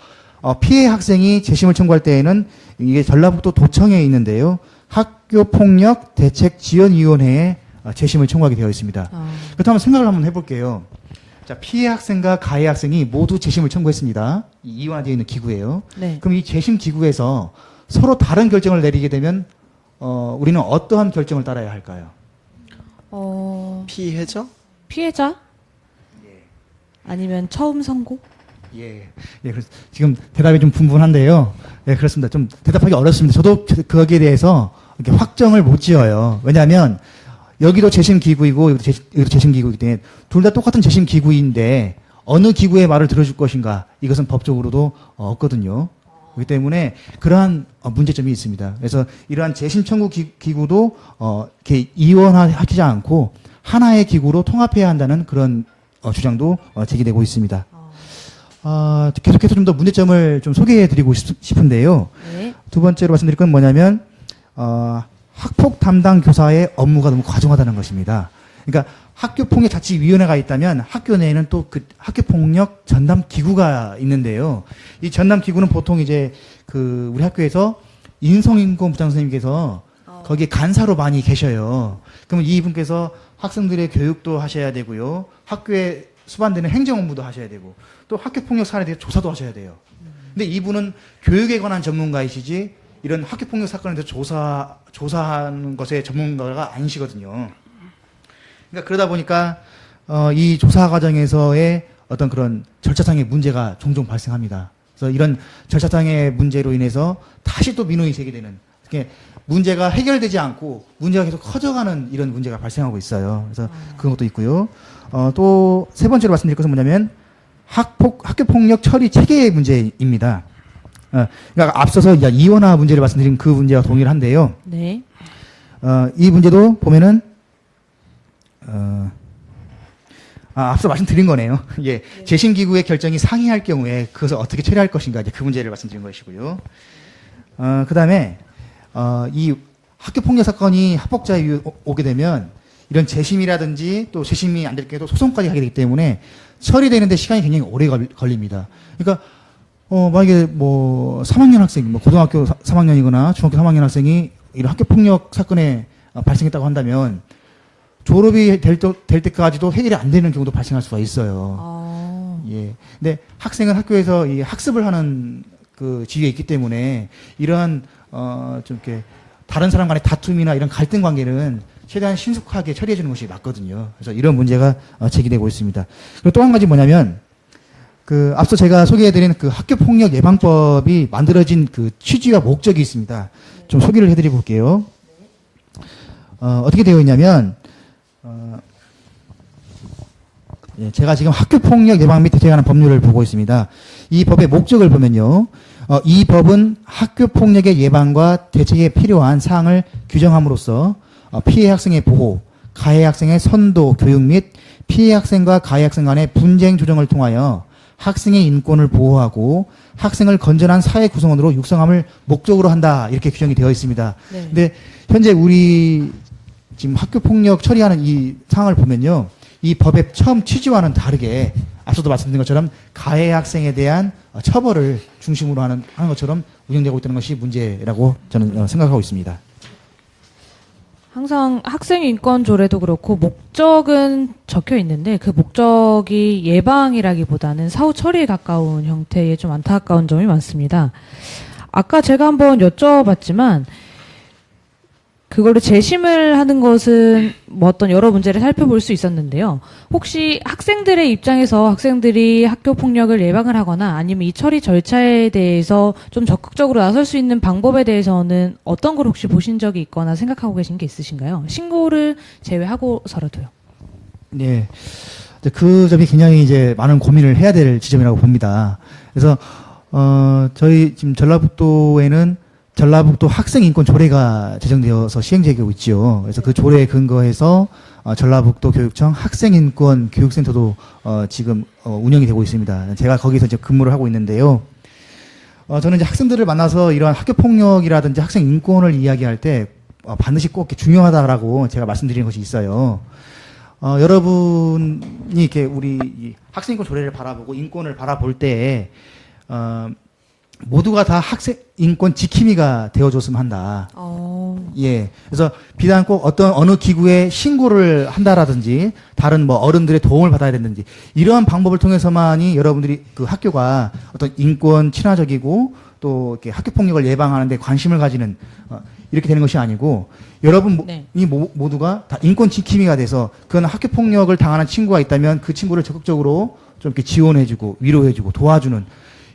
피해 학생이 재심을 청구할 때에는 이게 전라북도 도청에 있는데요. 학교폭력대책지원위원회에 재심을 청구하게 되어 있습니다. 그렇다면 생각을 한번 해볼게요. 자, 피해 학생과 가해 학생이 모두 재심을 청구했습니다. 이완화되어 있는 기구예요. 네. 그럼 이 재심 기구에서 서로 다른 결정을 내리게 되면 우리는 어떠한 결정을 따라야 할까요? 피해자? 피해자? 아니면 처음 선고? 예, 그래서 지금 대답이 좀 분분한데요. 예, 그렇습니다. 좀 대답하기 어렵습니다. 저도 거기에 대해서 이렇게 확정을 못 지어요. 왜냐하면 여기도 재심 기구이고 여기도 재심 기구이기 때문에 둘 다 똑같은 재심 기구인데 어느 기구의 말을 들어줄 것인가 이것은 법적으로도 없거든요. 그렇기 때문에 그러한 문제점이 있습니다. 그래서 이러한 재심 청구 기구도 이렇게 이원화하지 않고 하나의 기구로 통합해야 한다는 그런 주장도 제기되고 있습니다. 계속해서 좀 더 문제점을 좀 소개해드리고 싶은데요. 네. 두 번째로 말씀드릴 건 뭐냐면 학폭 담당 교사의 업무가 너무 과중하다는 것입니다. 그러니까 학교폭력자치위원회가 있다면 학교 내에는 또 그 학교폭력 전담 기구가 있는데요. 이 전담 기구는 보통 이제 우리 학교에서 인성인권 부장 선생님께서 거기에 간사로 많이 계셔요. 그러면 이분께서 학생들의 교육도 하셔야 되고요. 학교에 수반되는 행정 업무도 하셔야 되고 또 학교폭력 사안에 대해 조사도 하셔야 돼요. 근데 이분은 교육에 관한 전문가이시지 이런 학교폭력 사건에 대해서 조사하는 것의 전문가가 아니시거든요. 그러니까 그러다 보니까 이 조사 과정에서의 어떤 그런 절차상의 문제가 종종 발생합니다. 그래서 이런 절차상의 문제로 인해서 다시 또 민원이 제기되는 이렇게 문제가 해결되지 않고 문제가 계속 커져가는 이런 문제가 발생하고 있어요. 그래서 그런 것도 있고요. 또 세 번째로 말씀드릴 것은 뭐냐면 학교폭력 처리 체계의 문제입니다. 그러니까 앞서서 이원화 문제를 말씀드린 그 문제와 동일한데요. 네. 이 문제도 보면은 앞서 말씀드린 거네요. 예, 재심 기구의 결정이 상이할 경우에 그것을 어떻게 처리할 것인가 이제 그 문제를 말씀드린 것이고요. 그다음에 이 학교폭력 사건이 합법자에 오게 되면 이런 재심이라든지 또 재심이 안 될 경우에도 소송까지 하게 되기 때문에 처리되는데 시간이 굉장히 오래 걸립니다. 그러니까 만약에 뭐 3학년 학생, 뭐 고등학교 3학년이거나 중학교 3학년 학생이 이런 학교폭력 사건에 발생했다고 한다면 졸업이 될 때까지도 해결이 안 되는 경우도 발생할 수가 있어요. 예. 근데 학생은 학교에서 이 학습을 하는 그 지위에 있기 때문에 이러한 좀 이렇게 다른 사람 간의 다툼이나 이런 갈등 관계는 최대한 신속하게 처리해 주는 것이 맞거든요. 그래서 이런 문제가 제기되고 있습니다. 그리고 또 한 가지 뭐냐면 앞서 제가 소개해드린 그 학교폭력 예방법이 만들어진 그 취지와 목적이 있습니다. 좀 소개를 해드려 볼게요. 어떻게 되어 있냐면, 제가 지금 학교폭력 예방 및 대책에 관한 법률을 보고 있습니다. 이 법의 목적을 보면요. 이 법은 학교폭력의 예방과 대책에 필요한 사항을 규정함으로써 피해 학생의 보호, 가해 학생의 선도, 교육 및 피해 학생과 가해 학생 간의 분쟁 조정을 통하여 학생의 인권을 보호하고 학생을 건전한 사회 구성원으로 육성함을 목적으로 한다. 이렇게 규정이 되어 있습니다. 네. 근데 현재 우리 지금 학교폭력 처리하는 이 상황을 보면요. 이 법의 처음 취지와는 다르게 앞서도 말씀드린 것처럼 가해 학생에 대한 처벌을 중심으로 하는 것처럼 운영되고 있다는 것이 문제라고 저는 생각하고 있습니다. 항상 학생인권조례도 그렇고 목적은 적혀 있는데 그 목적이 예방이라기보다는 사후 처리에 가까운 형태의 좀 안타까운 점이 많습니다. 아까 제가 한번 여쭤봤지만 그걸로 재심을 하는 것은 뭐 어떤 여러 문제를 살펴볼 수 있었는데요. 혹시 학생들의 입장에서 학생들이 학교 폭력을 예방을 하거나 아니면 이 처리 절차에 대해서 좀 적극적으로 나설 수 있는 방법에 대해서는 어떤 걸 혹시 보신 적이 있거나 생각하고 계신 게 있으신가요? 신고를 제외하고서라도요. 네. 그 점이 굉장히 이제 많은 고민을 해야 될 지점이라고 봅니다. 그래서 저희 지금 전라북도에는 전라북도 학생인권 조례가 제정되어서 시행되고 있죠. 그래서 그 조례에 근거해서 전라북도 교육청 학생인권 교육센터도 지금 운영이 되고 있습니다. 제가 거기서 이제 근무를 하고 있는데요. 저는 이제 학생들을 만나서 이러한 학교 폭력이라든지 학생 인권을 이야기할 때 반드시 꼭 이렇게 중요하다라고 제가 말씀드리는 것이 있어요. 여러분이 이렇게 우리 이 학생인권 조례를 바라보고 인권을 바라볼 때 모두가 다 학생 인권 지킴이가 되어줬으면 한다. 예. 그래서 비단 꼭 어느 기구에 신고를 한다라든지 다른 뭐 어른들의 도움을 받아야 된다든지 이러한 방법을 통해서만이 여러분들이 그 학교가 어떤 인권 친화적이고 또 이렇게 학교 폭력을 예방하는 데 관심을 가지는 이렇게 되는 것이 아니고 여러분이 모두가 다 인권 지킴이가 돼서 그런 학교 폭력을 당하는 친구가 있다면 그 친구를 적극적으로 좀 이렇게 지원해주고 위로해주고 도와주는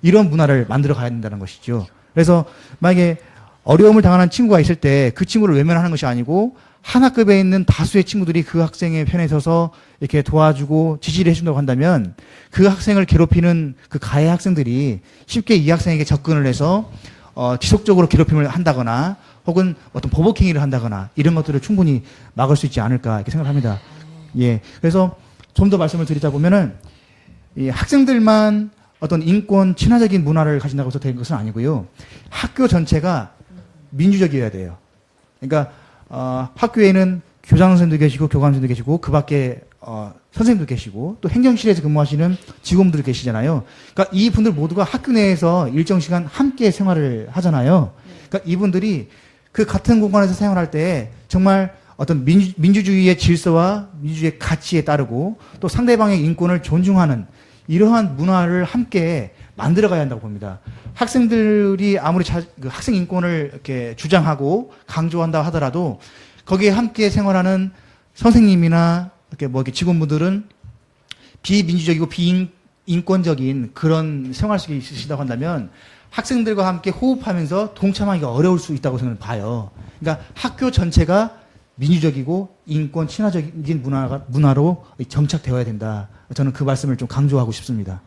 이런 문화를 만들어 가야 된다는 것이죠. 그래서 만약에 어려움을 당하는 친구가 있을 때 그 친구를 외면하는 것이 아니고 한 학급에 있는 다수의 친구들이 그 학생의 편에 서서 이렇게 도와주고 지지를 해준다고 한다면 그 학생을 괴롭히는 그 가해 학생들이 쉽게 이 학생에게 접근을 해서 지속적으로 괴롭힘을 한다거나 혹은 어떤 보복행위를 한다거나 이런 것들을 충분히 막을 수 있지 않을까 이렇게 생각합니다. 예. 그래서 좀 더 말씀을 드리자 보면은 이 학생들만 어떤 인권 친화적인 문화를 가진다고 해서 된 것은 아니고요. 학교 전체가 민주적이어야 돼요. 그러니까 학교에는 교장 선생님도 계시고 교감 선생님도 계시고 그 밖에 선생님도 계시고 또 행정실에서 근무하시는 직원분들 계시잖아요. 그러니까 이분들 모두가 학교 내에서 일정 시간 함께 생활을 하잖아요. 그러니까 이분들이 그 같은 공간에서 생활할 때 정말 어떤 민주주의의 질서와 민주주의의 가치에 따르고 또 상대방의 인권을 존중하는 이러한 문화를 함께 만들어가야 한다고 봅니다. 학생들이 아무리 그 학생 인권을 이렇게 주장하고 강조한다 하더라도 거기에 함께 생활하는 선생님이나 이렇게 뭐 이렇게 직원분들은 비민주적이고 비인권적인 그런 생활 속에 있으시다고 한다면 학생들과 함께 호흡하면서 동참하기가 어려울 수 있다고 저는 봐요. 그러니까 학교 전체가 민주적이고 인권 친화적인 문화로 정착되어야 된다. 저는 그 말씀을 좀 강조하고 싶습니다.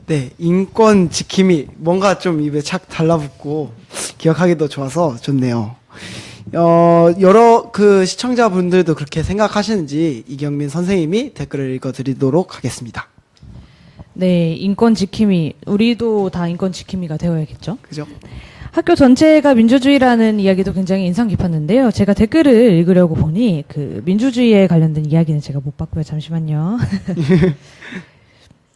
네, 인권 지킴이 뭔가 좀 입에 착 달라붙고 기억하기도 좋아서 좋네요. 여러 그 시청자분들도 그렇게 생각하시는지 이경민 선생님이 댓글을 읽어드리도록 하겠습니다. 네, 인권 지킴이. 우리도 다 인권 지킴이가 되어야겠죠. 그죠? 학교 전체가 민주주의라는 이야기도 굉장히 인상 깊었는데요. 제가 댓글을 읽으려고 보니 그 민주주의에 관련된 이야기는 제가 못 봤고요. 잠시만요.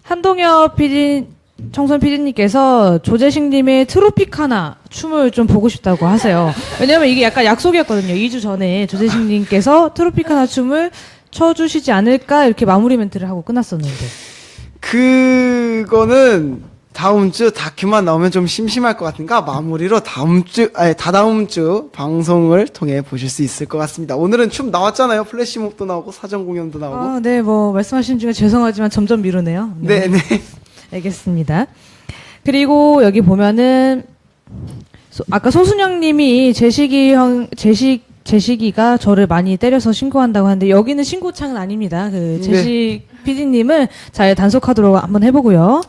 한동엽 PD, 청선 PD님께서 조재식님의 트로피카나 춤을 좀 보고 싶다고 하세요. 왜냐면 이게 약간 약속이었거든요. 2주 전에 조재식님께서 트로피카나 춤을 춰주시지 않을까 이렇게 마무리 멘트를 하고 끝났었는데. 그거는 다음 주 다큐만 나오면 좀 심심할 것 같으니까 마무리로 다다음 주 방송을 통해 보실 수 있을 것 같습니다. 오늘은 춤 나왔잖아요. 플래시몹도 나오고 사전 공연도 나오고. 네, 뭐 말씀하신 중에 죄송하지만 점점 미루네요. 네, 네. 알겠습니다. 그리고 여기 보면은 아까 소순영님이 재식이가 저를 많이 때려서 신고한다고 하는데 여기는 신고창은 아닙니다. 그 재식 PD님은 잘 단속하도록 한번 해보고요.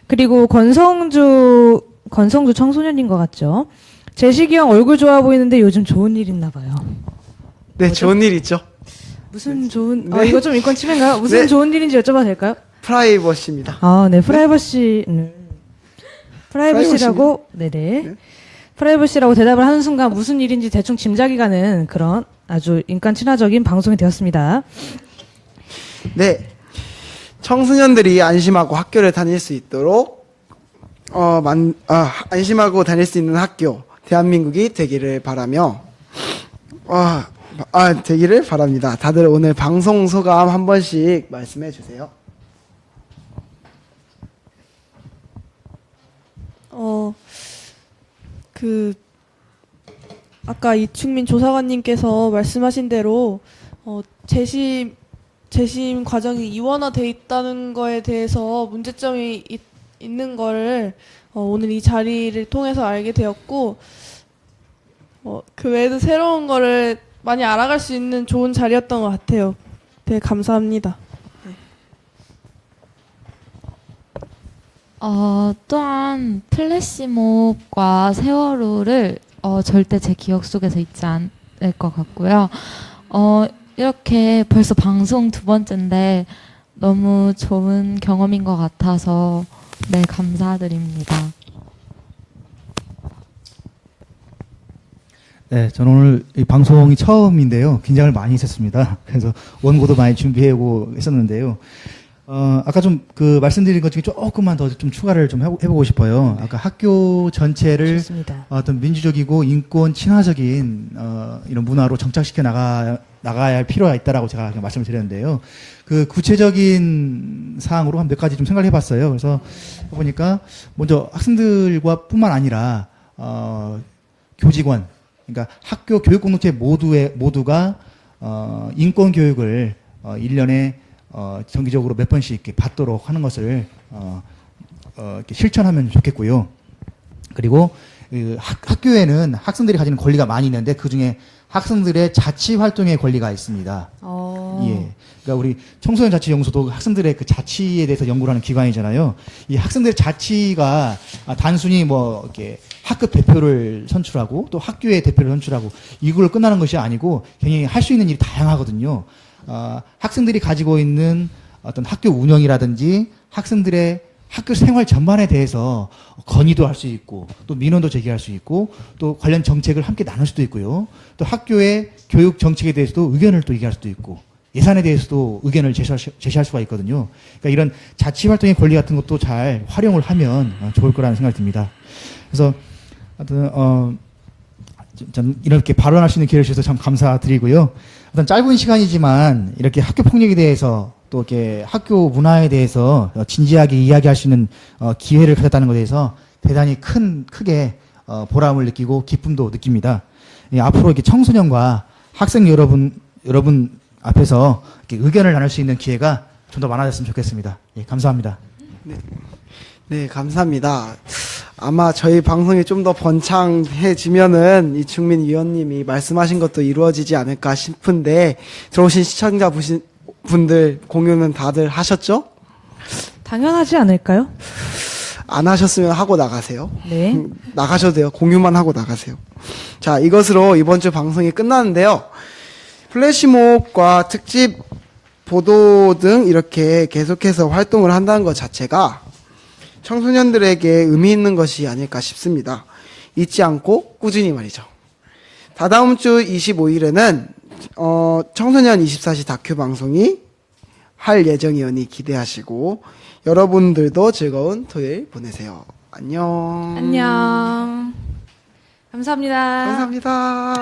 그리고 권성주 청소년인 것 같죠. 재식이 형 얼굴 좋아 보이는데 요즘 좋은 일 있나 봐요. 네, 뭐죠? 좋은 일 있죠. 무슨 좋은 이거 좀 인권 침해인가요? 무슨 좋은 일인지 여쭤봐도 될까요? 프라이버시입니다. 네, 프라이버시라고 네네. 프라이버시라고 대답을 하는 순간 무슨 일인지 대충 짐작이 가는 그런 아주 인간 친화적인 방송이 되었습니다. 네. 청소년들이 안심하고 학교를 다닐 수 있도록 안심하고 다닐 수 있는 학교 대한민국이 되기를 바라며 되기를 바랍니다. 다들 오늘 방송 소감 한 번씩 말씀해 주세요. 아까 이충민 조사관님께서 말씀하신 대로 재심 과정이 이원화돼 있다는 거에 대해서 문제점이 있는 거를 오늘 이 자리를 통해서 알게 되었고 그 외에도 새로운 거를 많이 알아갈 수 있는 좋은 자리였던 것 같아요. 되게 감사합니다. 또한 플래시몹과 세월호를 절대 제 기억 속에서 잊지 않을 것 같고요. 이렇게 벌써 방송 2번째인데 너무 좋은 경험인 것 같아서 네, 감사드립니다. 네, 저는 오늘 이 방송이 처음인데요. 긴장을 많이 했었습니다. 그래서 원고도 많이 준비하고 했었는데요. 아까 좀 그 말씀드린 것 중에 조금만 더 좀 추가를 좀 해보고 싶어요. 아까 학교 전체를 좋습니다. 어떤 민주적이고 인권 친화적인 이런 문화로 정착시켜 나가야 할 필요가 있다라고 제가 말씀을 드렸는데요. 그 구체적인 사항으로 한 몇 가지 좀 생각을 해봤어요. 그래서 보니까 먼저 학생들과 뿐만 아니라 교직원, 그러니까 학교 교육 공동체 모두가 인권 교육을 1년에 정기적으로 몇 번씩 이렇게 받도록 하는 것을 이렇게 실천하면 좋겠고요. 그리고 그 학교에는 학생들이 가지는 권리가 많이 있는데 그 중에 학생들의 자치 활동의 권리가 있습니다. 예. 그러니까 우리 청소년 자치연구소도 학생들의 그 자치에 대해서 연구를 하는 기관이잖아요. 이 학생들의 자치가 단순히 뭐 이렇게 학급 대표를 선출하고 또 학교의 대표를 선출하고 이걸로 끝나는 것이 아니고 굉장히 할 수 있는 일이 다양하거든요. 학생들이 가지고 있는 어떤 학교 운영이라든지 학생들의 학교 생활 전반에 대해서 건의도 할 수 있고 또 민원도 제기할 수 있고 또 관련 정책을 함께 나눌 수도 있고요. 또 학교의 교육 정책에 대해서도 의견을 또 얘기할 수도 있고 예산에 대해서도 의견을 제시할 수가 있거든요. 그러니까 이런 자치 활동의 권리 같은 것도 잘 활용을 하면 좋을 거라는 생각이 듭니다. 그래서 하여튼 좀 이렇게 발언할 수 있는 기회를 주셔서 참 감사드리고요. 어떤 짧은 시간이지만 이렇게 학교 폭력에 대해서 또 이렇게 학교 문화에 대해서 진지하게 이야기할 수 있는 기회를 가졌다는 것에 대해서 대단히 크게 보람을 느끼고 기쁨도 느낍니다. 앞으로 이렇게 청소년과 학생 여러분 앞에서 이렇게 의견을 나눌 수 있는 기회가 좀 더 많아졌으면 좋겠습니다. 예, 감사합니다. 네, 감사합니다. 아마 저희 방송이 좀 더 번창해지면은 이충민 위원님이 말씀하신 것도 이루어지지 않을까 싶은데 들어오신 시청자 분들 공유는 다들 하셨죠? 당연하지 않을까요? 안 하셨으면 하고 나가세요. 네. 나가셔도 돼요. 공유만 하고 나가세요. 자, 이것으로 이번 주 방송이 끝나는데요. 플래시몹과 특집 보도 등 이렇게 계속해서 활동을 한다는 것 자체가 청소년들에게 의미 있는 것이 아닐까 싶습니다. 잊지 않고 꾸준히 말이죠. 다다음 주 25일에는 청소년 24시 다큐 방송이 할 예정이오니 기대하시고 여러분들도 즐거운 토요일 보내세요. 안녕. 안녕. 감사합니다. 감사합니다.